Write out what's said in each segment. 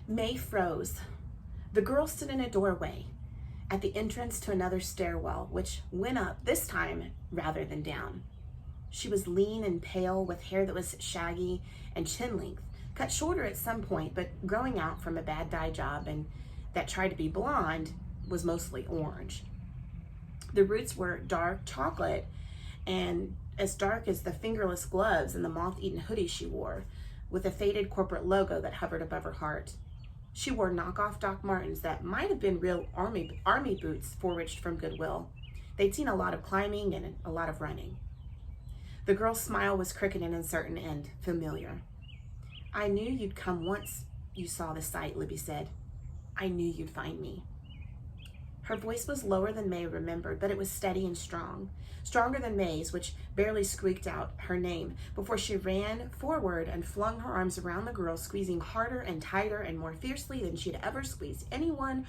May froze. The girl stood in a doorway at the entrance to another stairwell, which went up, this time rather than down. She was lean and pale, with hair that was shaggy and chin length, cut shorter at some point, but growing out from a bad dye job, and that tried to be blonde was mostly orange. The roots were dark chocolate and as dark as the fingerless gloves and the moth-eaten hoodie she wore, with a faded corporate logo that hovered above her heart. She wore knockoff Doc Martens that might have been real army boots foraged from Goodwill. They'd seen a lot of climbing and a lot of running. The girl's smile was crooked and uncertain and familiar. "I knew you'd come once you saw the sight," Libby said. "I knew you'd find me." Her voice was lower than May remembered, but it was steady and strong. Stronger than May's, which barely squeaked out her name before she ran forward and flung her arms around the girl, squeezing harder and tighter and more fiercely than she'd ever squeezed anyone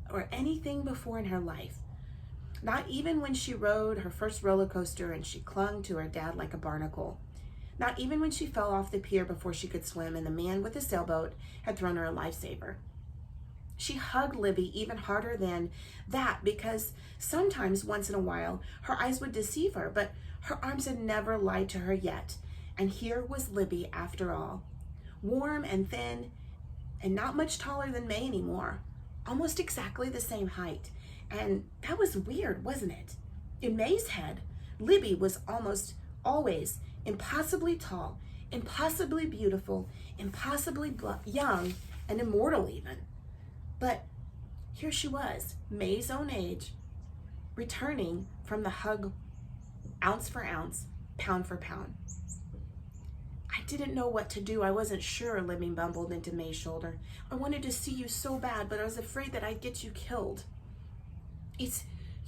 or anything before in her life. Not even when she rode her first roller coaster and she clung to her dad like a barnacle. Not even when she fell off the pier before she could swim and the man with the sailboat had thrown her a lifesaver. She hugged Libby even harder than that because sometimes, once in a while, her eyes would deceive her, but her arms had never lied to her yet. And here was Libby after all, warm and thin and not much taller than May anymore, almost exactly the same height. And that was weird, wasn't it? In May's head, Libby was almost always impossibly tall, impossibly beautiful, impossibly young, and immortal even. But here she was, May's own age, returning from the hug ounce for ounce, pound for pound. "I didn't know what to do. I wasn't sure," Libby mumbled into May's shoulder. "I wanted to see you so bad, but I was afraid that I'd get you killed." "It's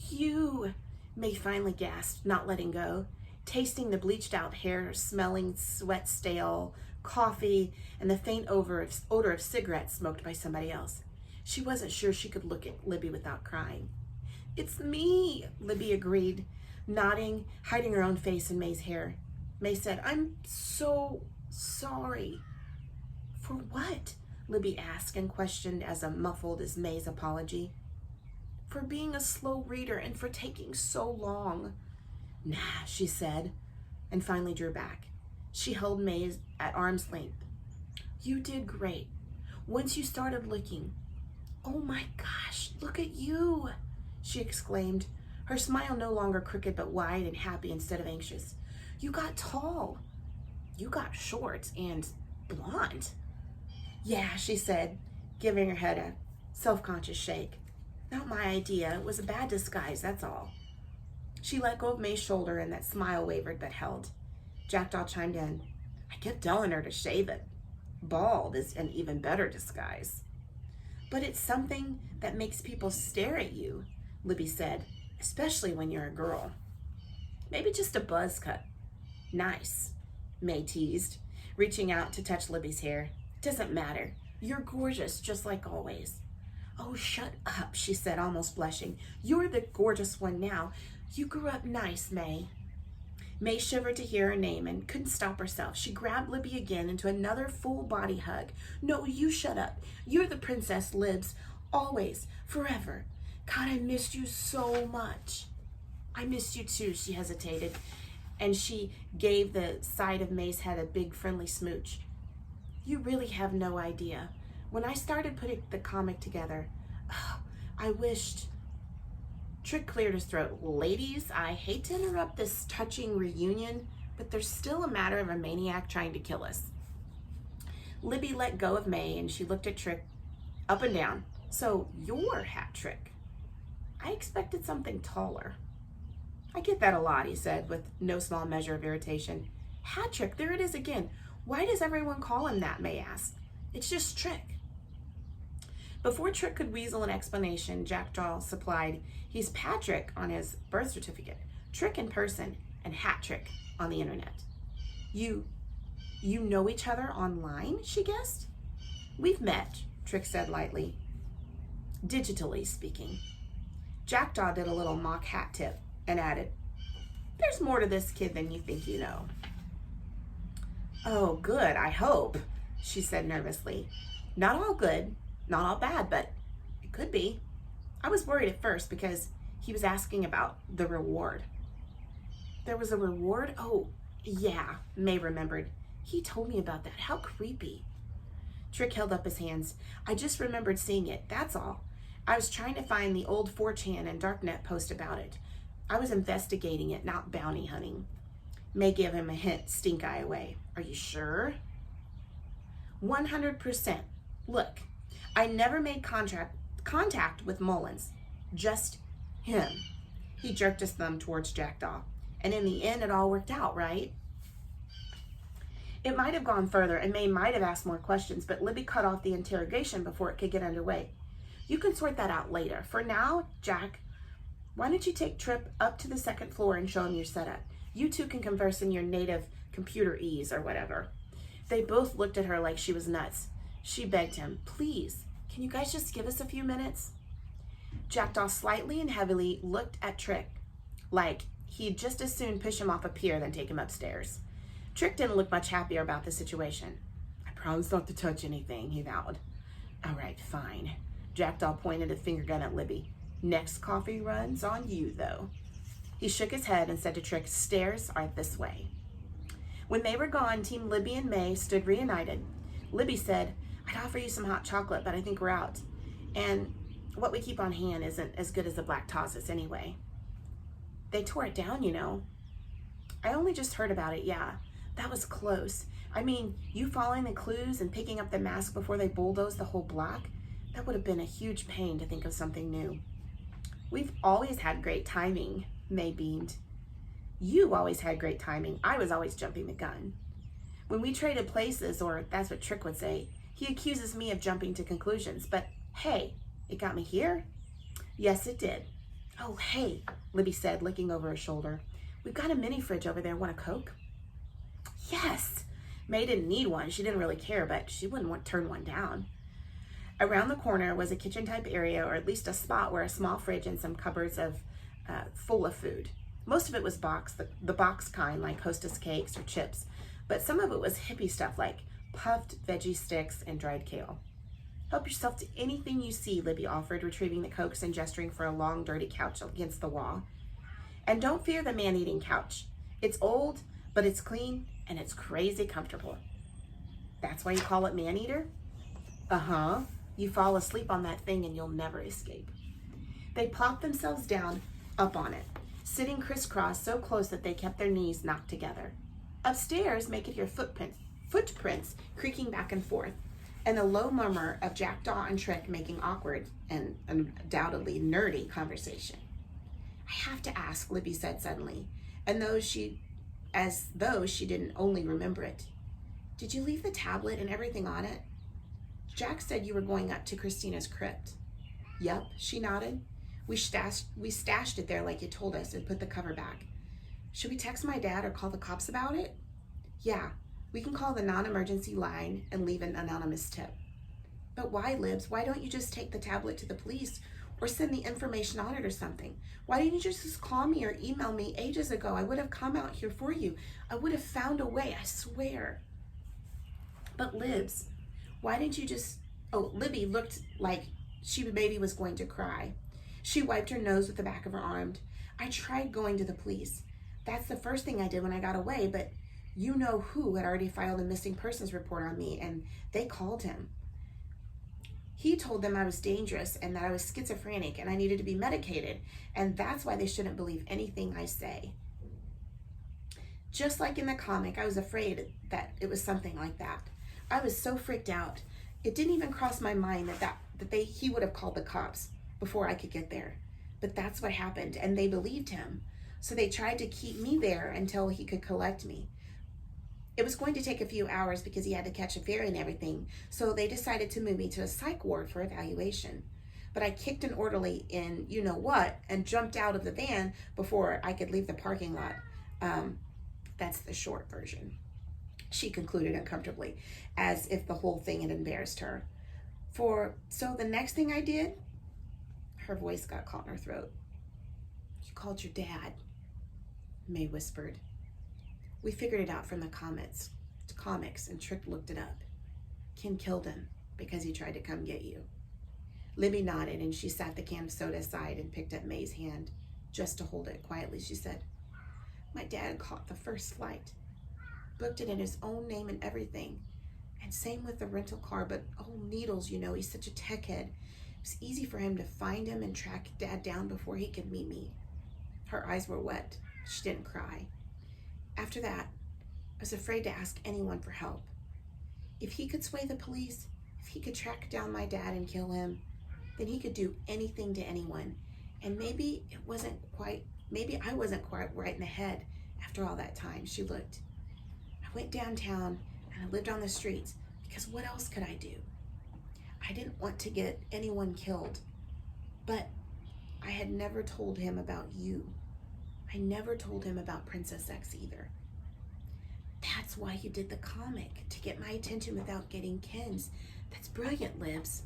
you," May finally gasped, not letting go, tasting the bleached out hair, smelling sweat stale, coffee, and the faint odor of cigarettes smoked by somebody else. She wasn't sure she could look at Libby without crying. "It's me," Libby agreed, nodding, hiding her own face in May's hair. May said, "I'm so sorry." "For what?" Libby asked and questioned as muffled as May's apology. "For being a slow reader and for taking so long." "Nah," she said, and finally drew back. She held May at arm's length. "You did great. Once you started looking. Oh my gosh, look at you," she exclaimed, her smile no longer crooked but wide and happy instead of anxious. "You got tall. You got short and blonde." "Yeah," she said, giving her head a self-conscious shake. "Not my idea. It was a bad disguise, that's all." She let go of May's shoulder and that smile wavered but held. Jackdaw chimed in. "I kept telling her to shave it. Bald is an even better disguise." "But it's something that makes people stare at you," Libby said, "especially when you're a girl." "Maybe just a buzz cut." "Nice," May teased, reaching out to touch Libby's hair. "Doesn't matter. You're gorgeous, just like always." "Oh, shut up," she said, almost blushing. "You're the gorgeous one now. You grew up nice, May." May shivered to hear her name and couldn't stop herself. She grabbed Libby again into another full body hug. "No, you shut up. You're the princess, Libs. Always. Forever. God, I missed you so much." "I missed you too," she hesitated, and she gave the side of May's head a big friendly smooch. "You really have no idea. When I started putting the comic together, I wished..." Trick cleared his throat. "Ladies, I hate to interrupt this touching reunion, but there's still a matter of a maniac trying to kill us." Libby let go of May and she looked at Trick up and down. "So you're Hat Trick. I expected something taller." "I get that a lot," he said with no small measure of irritation. "Hat Trick, there it is again. Why does everyone call him that?" May asked. "It's just Trick." Before Trick could weasel an explanation, Jackdaw supplied, "He's Patrick on his birth certificate, Trick in person, and Hat Trick on the internet." You know each other online?" she guessed. "We've met," Trick said lightly. "Digitally speaking." Jackdaw did a little mock hat tip and added, "There's more to this kid than you think you know." "Oh, good, I hope," she said nervously. Not all good, not all bad, but it could be. I was worried at first because he was asking about the reward. There was a reward? Oh, yeah, May remembered. He told me about that. How creepy. Trick held up his hands. I just remembered seeing it, that's all. I was trying to find the old 4chan and Darknet post about it. I was investigating it, not bounty hunting. May gave him a hint, stink eye away. Are you sure? 100%. Look, I never made contact with Mullins. Just him. He jerked his thumb towards Jackdaw. And in the end, it all worked out, right? It might have gone further, and May might have asked more questions, but Libby cut off the interrogation before it could get underway. You can sort that out later. For now, Jack, why don't you take Trip up to the second floor and show him your setup? You two can converse in your native computer ease or whatever. They both looked at her like she was nuts. She begged him, please, can you guys just give us a few minutes? Jackdaw slightly and heavily looked at Trick, like he'd just as soon push him off a pier than take him upstairs. Trick didn't look much happier about the situation. I promise not to touch anything, he vowed. All right, fine. Jackdaw pointed a finger gun at Libby. Next coffee run's on you, though. He shook his head and said to Trick, stairs are this way. When they were gone, Team Libby and May stood reunited. Libby said, I'd offer you some hot chocolate, but I think we're out. And what we keep on hand isn't as good as the Black Tosses anyway. They tore it down, you know. I only just heard about it, yeah. That was close. I mean, you following the clues and picking up the mask before they bulldozed the whole block, that would have been a huge pain to think of something new. We've always had great timing, May beamed. You always had great timing. I was always jumping the gun. When we traded places, or that's what Trick would say, he accuses me of jumping to conclusions. But hey, it got me here? Yes, it did. Oh, hey, Libby said, looking over her shoulder. We've got a mini fridge over there. Want a Coke? Yes. May didn't need one. She didn't really care, but she wouldn't turn one down. Around the corner was a kitchen-type area, or at least a spot where a small fridge and some cupboards full of food. Most of it was boxed, the box kind, like Hostess cakes or chips, but some of it was hippie stuff like puffed veggie sticks and dried kale. Help yourself to anything you see, Libby offered, retrieving the Cokes and gesturing for a long, dirty couch against the wall. And don't fear the man-eating couch. It's old, but it's clean, and it's crazy comfortable. That's why you call it man-eater? Uh-huh. You fall asleep on that thing and you'll never escape. They plopped themselves down, up on it, sitting crisscross so close that they kept their knees knocked together. Upstairs, May could hear footprints creaking back and forth, and the low murmur of Jackdaw and Trick making awkward and undoubtedly nerdy conversation. I have to ask, Libby said suddenly, as though she didn't only remember it. Did you leave the tablet and everything on it? Jack said you were going up to Christina's crypt. Yep, she nodded. We stashed it there like you told us and put the cover back. Should we text my dad or call the cops about it? Yeah, we can call the non-emergency line and leave an anonymous tip. But why, Libs? Why don't you just take the tablet to the police or send the information on it or something? Why didn't you just call me or email me ages ago? I would have come out here for you. I would have found a way, I swear. But Libs, why didn't you just... Oh, Libby looked like she maybe was going to cry. She wiped her nose with the back of her arm. I tried going to the police. That's the first thing I did when I got away, but you know who had already filed a missing persons report on me, and they called him. He told them I was dangerous and that I was schizophrenic and I needed to be medicated, and that's why they shouldn't believe anything I say. Just like in the comic, I was afraid that it was something like that. I was so freaked out. It didn't even cross my mind that he would have called the cops before I could get there. But that's what happened, and they believed him. So they tried to keep me there until he could collect me. It was going to take a few hours because he had to catch a ferry and everything, so they decided to move me to a psych ward for evaluation. But I kicked an orderly in you-know-what and jumped out of the van before I could leave the parking lot. That's the short version, she concluded uncomfortably, as if the whole thing had embarrassed her. So the next thing I did, her voice got caught in her throat. You called your dad, May whispered. We figured it out from the comics, and Trick looked it up. Ken killed him. Because he tried to come get you. Libby nodded, and she sat the can of soda aside and picked up May's hand just to hold it quietly. She said, "My dad caught the first flight, booked it in his own name and everything. And same with the rental car, but oh, Needles, he's such a tech head. It was easy for him to find him and track Dad down before he could meet me." Her eyes were wet. She didn't cry. "After that, I was afraid to ask anyone for help. If he could sway the police, if he could track down my dad and kill him, then he could do anything to anyone. And maybe I wasn't quite right in the head after all that time." She looked. "I went downtown and I lived on the streets because what else could I do? I didn't want to get anyone killed, but I had never told him about you. I never told him about Princess X either. That's why you did the comic, to get my attention without getting Ken's. That's brilliant, Libs."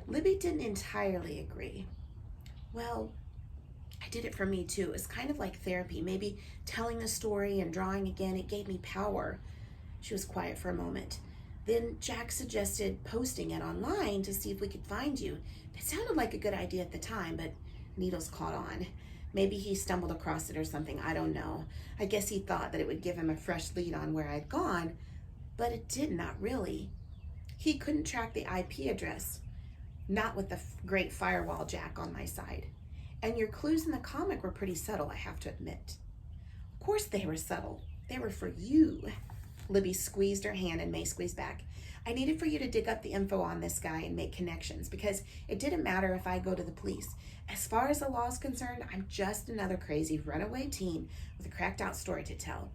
Libby didn't entirely agree. "Well, I did it for me too. It was kind of like therapy. Maybe telling the story and drawing again, it gave me power." She was quiet for a moment. "Then Jack suggested posting it online to see if we could find you. It sounded like a good idea at the time, but Needles caught on. Maybe he stumbled across it or something, I don't know. I guess he thought that it would give him a fresh lead on where I'd gone, but it did not really. He couldn't track the IP address, not with the great firewall Jack on my side. And your clues in the comic were pretty subtle, I have to admit." "Of course they were subtle. They were for you." Libby squeezed her hand and May squeezed back. "I needed for you to dig up the info on this guy and make connections, because it didn't matter if I go to the police. As far as the law is concerned, I'm just another crazy runaway teen with a cracked out story to tell.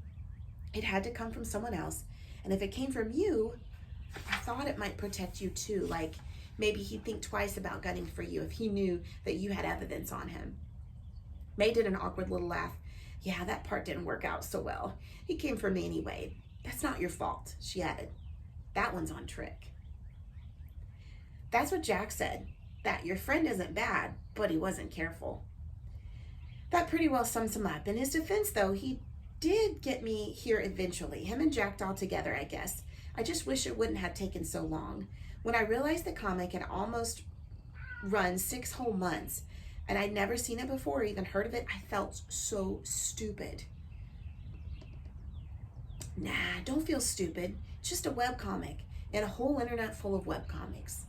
It had to come from someone else, and if it came from you, I thought it might protect you too, like maybe he'd think twice about gunning for you if he knew that you had evidence on him." May did an awkward little laugh. "Yeah, that part didn't work out so well. He came for me anyway. That's not your fault," she added. "That one's on Trick." "That's what Jack said, that your friend isn't bad, but he wasn't careful." That pretty well sums him up. In his defense, though, he did get me here eventually. Him and Jack all together, I guess. I just wish it wouldn't have taken so long. When I realized the comic had almost run 6 whole months, and I'd never seen it before or even heard of it, I felt so stupid. Nah, don't feel stupid. It's just a webcomic and a whole internet full of webcomics.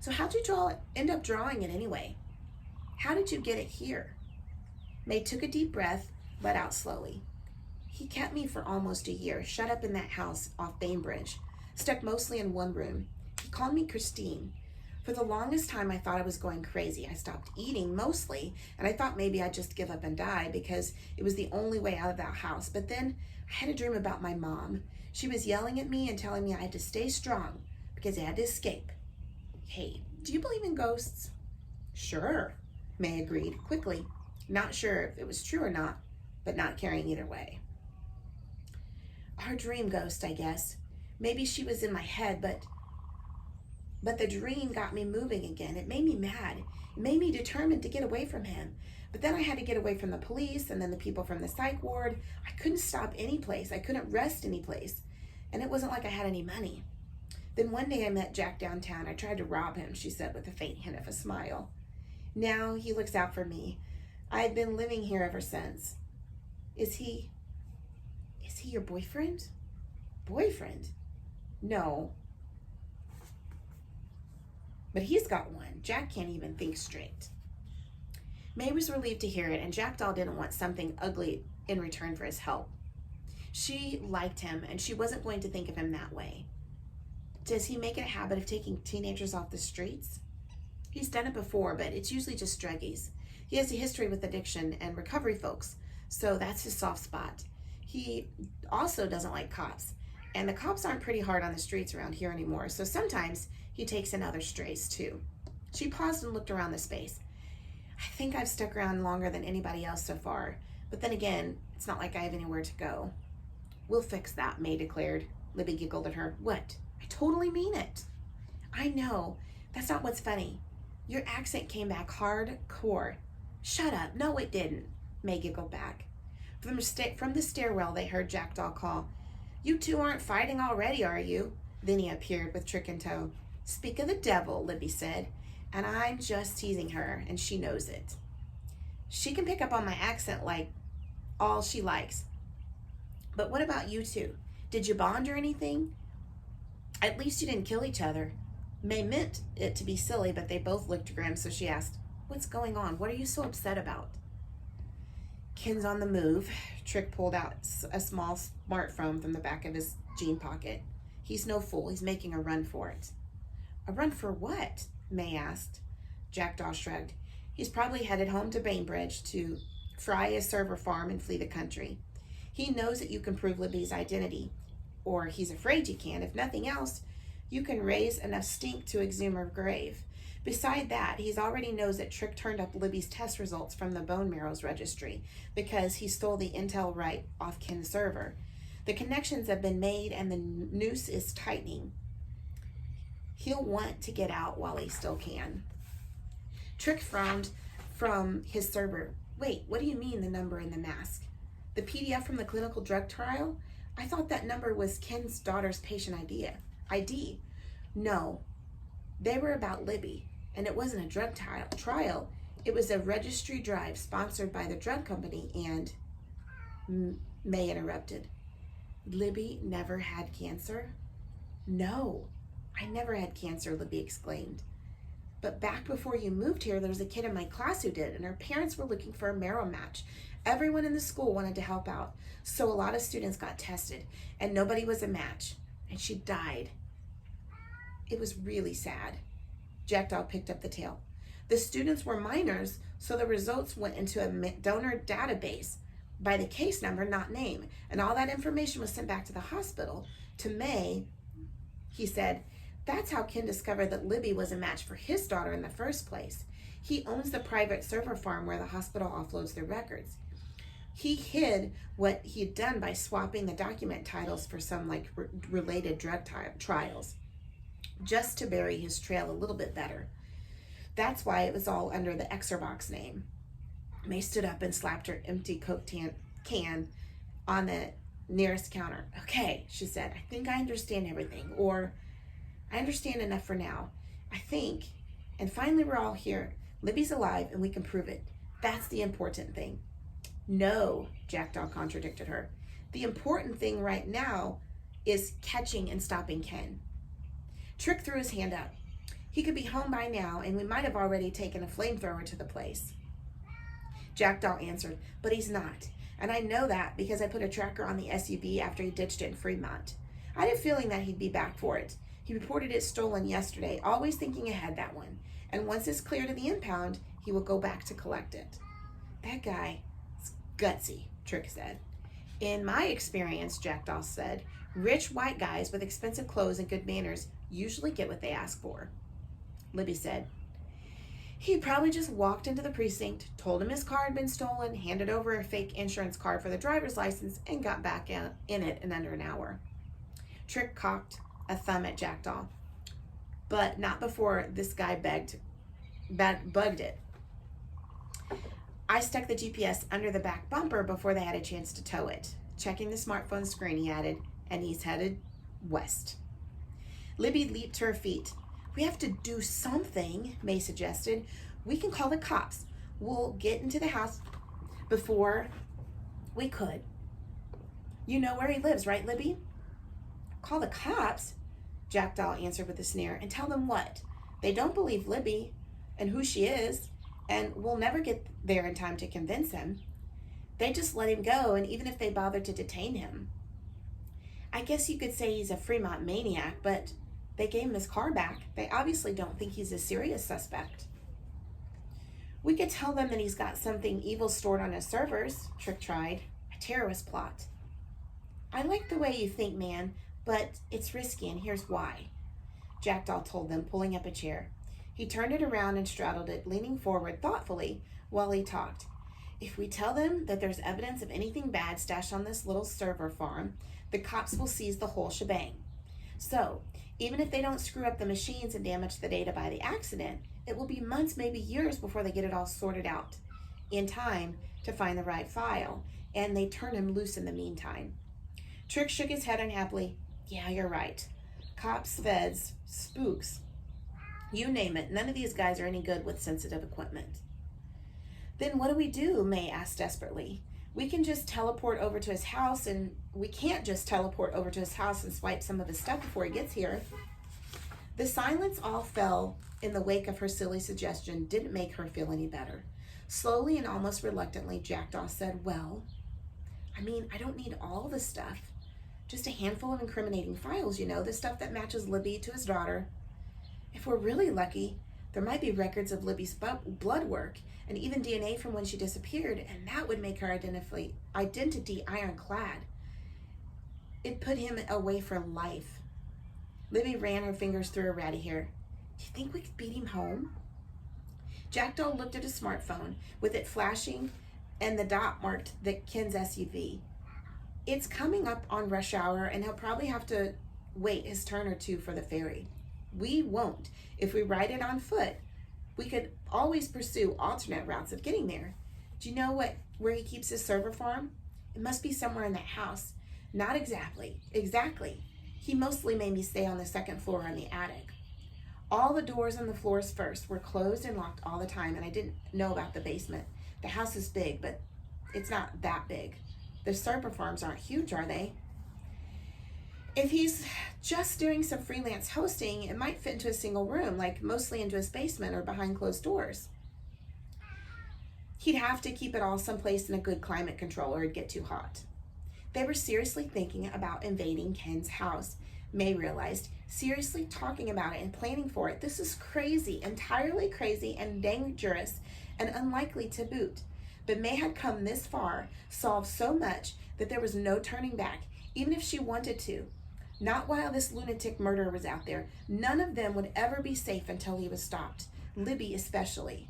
So how'd you end up drawing it anyway? How did you get it here? May took a deep breath, let out slowly. He kept me for almost a year, shut up in that house off Bainbridge, stuck mostly in one room. He called me Christine. For the longest time, I thought I was going crazy. I stopped eating mostly, and I thought maybe I'd just give up and die because it was the only way out of that house. But then I had a dream about my mom. She was yelling at me and telling me I had to stay strong because I had to escape. Hey, do you believe in ghosts? Sure, May agreed quickly, not sure if it was true or not, but not caring either way. Our dream ghost, I guess. Maybe she was in my head, but the dream got me moving again. It made me mad. It made me determined to get away from him. But then I had to get away from the police and then the people from the psych ward. I couldn't stop any place. I couldn't rest any place. And it wasn't like I had any money. Then one day I met Jack downtown. I tried to rob him, she said with a faint hint of a smile. Now he looks out for me. I've been living here ever since. Is he your boyfriend? Boyfriend? No. But he's got one. Jack can't even think straight. May was relieved to hear it, and Jack Doll didn't want something ugly in return for his help. She liked him, and she wasn't going to think of him that way. Does he make it a habit of taking teenagers off the streets? He's done it before, but it's usually just druggies. He has a history with addiction and recovery folks, so that's his soft spot. He also doesn't like cops, and the cops aren't pretty hard on the streets around here anymore, so sometimes he takes in other strays too. She paused and looked around the space. I think I've stuck around longer than anybody else so far, but then again, it's not like I have anywhere to go. We'll fix that, May declared. Libby giggled at her. What? I totally mean it. I know. That's not what's funny. Your accent came back hardcore. Shut up. No, it didn't. May giggled back. From the stairwell, they heard Jack Doll call. You two aren't fighting already, are you? Then he appeared with Trick in tow. Speak of the devil, Libby said, and I'm just teasing her, and she knows it. She can pick up on my accent like all she likes. But what about you two? Did you bond or anything? At least you didn't kill each other. May meant it to be silly, but they both looked grim, so she asked, what's going on? What are you so upset about? Ken's on the move. Trick pulled out a small smartphone from the back of his jean pocket. He's no fool. He's making a run for it. A run for what? May asked. Jackdaw shrugged. He's probably headed home to Bainbridge to fry his server farm and flee the country. He knows that you can prove Libby's identity, or he's afraid you can. If nothing else, you can raise enough stink to exhume her grave. Beside that, he already knows that Trick turned up Libby's test results from the bone marrows registry because he stole the intel right off Ken's server. The connections have been made and the noose is tightening. He'll want to get out while he still can. Trick frowned from his server. Wait, what do you mean the number in the mask? The PDF from the clinical drug trial? I thought that number was Ken's daughter's patient ID. No, they were about Libby, and it wasn't a drug trial. It was a registry drive sponsored by the drug company, and May interrupted. Libby never had cancer? No, I never had cancer, Libby exclaimed. But back before you moved here, there was a kid in my class who did, and her parents were looking for a marrow match. Everyone in the school wanted to help out, so a lot of students got tested, and nobody was a match, and she died. It was really sad. Jackdaw picked up the tale. The students were minors, so the results went into a donor database by the case number, not name, and all that information was sent back to the hospital. To May, he said, that's how Ken discovered that Libby was a match for his daughter in the first place. He owns the private server farm where the hospital offloads their records. He hid what he'd done by swapping the document titles for some related drug trials, just to bury his trail a little bit better. That's why it was all under the Exerbox name. May stood up and slapped her empty Coke can on the nearest counter. Okay, she said, I think I understand everything, or I understand enough for now. I think, and finally we're all here. Libby's alive and we can prove it. That's the important thing. No, Jackdaw contradicted her. The important thing right now is catching and stopping Ken. Trick threw his hand up. He could be home by now, and we might have already taken a flamethrower to the place. Jackdaw answered, but he's not. And I know that because I put a tracker on the SUV after he ditched it in Fremont. I had a feeling that he'd be back for it. He reported it stolen yesterday, always thinking ahead that one. And once it's cleared of the impound, he will go back to collect it. That guy is gutsy, Trick said. In my experience, Jackdaw said, rich white guys with expensive clothes and good manners usually get what they ask for. Libby said, he probably just walked into the precinct, told him his car had been stolen, handed over a fake insurance card for the driver's license, and got back in it in under an hour. Trick cocked a thumb at Jackdaw, but not before this guy bugged it. I stuck the GPS under the back bumper before they had a chance to tow it. Checking the smartphone screen, he added, and he's headed west. Libby leaped to her feet. We have to do something, May suggested. We can call the cops. We'll get into the house before we could. You know where he lives, right, Libby? Call the cops? Jackdaw answered with a sneer. And tell them what? They don't believe Libby and who she is, and we'll never get there in time to convince him. They just let him go, and even if they bothered to detain him. I guess you could say he's a Fremont maniac, but they gave him his car back. They obviously don't think he's a serious suspect. We could tell them that he's got something evil stored on his servers, Trick tried. A terrorist plot. I like the way you think, man, but it's risky, and here's why. Jackdaw told them, pulling up a chair. He turned it around and straddled it, leaning forward thoughtfully while he talked. If we tell them that there's evidence of anything bad stashed on this little server farm, the cops will seize the whole shebang. So, even if they don't screw up the machines and damage the data by the accident, it will be months, maybe years before they get it all sorted out in time to find the right file, and they turn him loose in the meantime. Trick shook his head unhappily. Yeah, you're right. Cops, feds, spooks, you name it. None of these guys are any good with sensitive equipment. Then what do we do? May asked desperately. We can just teleport over to his house, and we can't just teleport over to his house and swipe some of his stuff before he gets here. The silence all fell in the wake of her silly suggestion didn't make her feel any better. Slowly and almost reluctantly, Jackdaw said, well, I don't need all the stuff. Just a handful of incriminating files, the stuff that matches Libby to his daughter. If we're really lucky, there might be records of Libby's blood work and even DNA from when she disappeared, and that would make her identity ironclad. It put him away for life. Libby ran her fingers through her ratty hair. Do you think we could beat him home? Jackdaw looked at his smartphone, with it flashing and the dot marked Ken's SUV. It's coming up on rush hour, and he'll probably have to wait his turn or two for the ferry. We won't. If we ride it on foot, we could always pursue alternate routes of getting there. Do you know where he keeps his server farm? It must be somewhere in that house. Not exactly. Exactly. He mostly made me stay on the second floor in the attic. All the doors on the floors first were closed and locked all the time, and I didn't know about the basement. The house is big, but it's not that big. The server farms aren't huge, are they? If he's just doing some freelance hosting, it might fit into a single room, like mostly into his basement or behind closed doors. He'd have to keep it all someplace in a good climate control or it'd get too hot. They were seriously thinking about invading Ken's house. May realized, seriously talking about it and planning for it. This is crazy, entirely crazy and dangerous and unlikely to boot. But May had come this far, solved so much that there was no turning back, even if she wanted to. Not while this lunatic murderer was out there. None of them would ever be safe until he was stopped. Libby especially.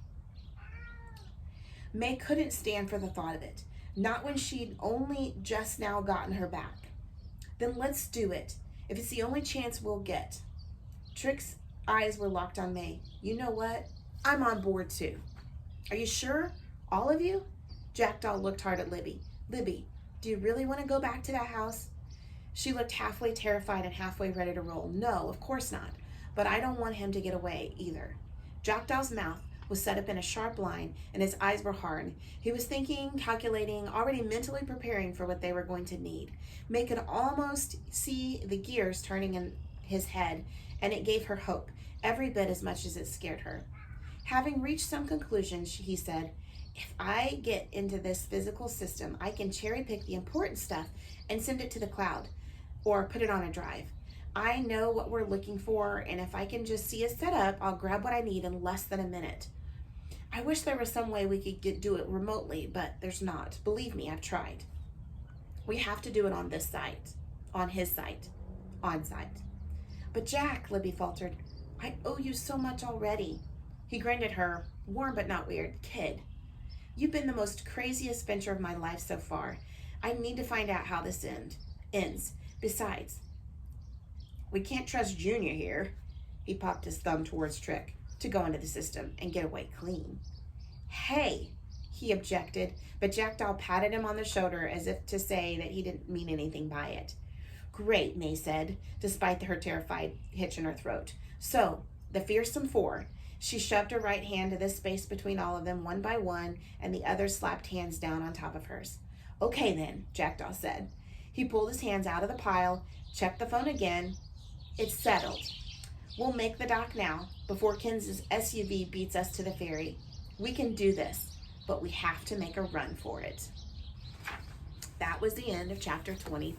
May couldn't stand for the thought of it. Not when she'd only just now gotten her back. Then let's do it, if it's the only chance we'll get. Trick's eyes were locked on May. You know what? I'm on board too. Are you sure? All of you? Jackdaw looked hard at Libby. Libby, do you really want to go back to that house? She looked halfway terrified and halfway ready to roll. No, of course not. But I don't want him to get away either. Jackdaw's mouth was set up in a sharp line, and his eyes were hard. He was thinking, calculating, already mentally preparing for what they were going to need. May could almost see the gears turning in his head, and it gave her hope, every bit as much as it scared her. Having reached some conclusions, he said, if I get into this physical system, I can cherry pick the important stuff and send it to the cloud, or put it on a drive. I know what we're looking for, and if I can just see it set up, I'll grab what I need in less than a minute. I wish there was some way we could do it remotely, but there's not. Believe me, I've tried. We have to do it on this site, on his site, on site. But Jack, Libby faltered, I owe you so much already. He grinned at her, warm but not weird. Kid, you've been the most craziest venture of my life so far. I need to find out how this ends. Besides, we can't trust Junior here. He popped his thumb towards Trick to go into the system and get away clean. Hey, he objected, but Jackdaw patted him on the shoulder as if to say that he didn't mean anything by it. Great, May said, despite her terrified hitch in her throat. So, the fearsome four. She shoved her right hand to the space between all of them one by one, and the other slapped hands down on top of hers. Okay then, Jackdaw said. He pulled his hands out of the pile, checked the phone again. It's settled. We'll make the dock now, before Ken's SUV beats us to the ferry. We can do this, but we have to make a run for it. That was the end of chapter 20.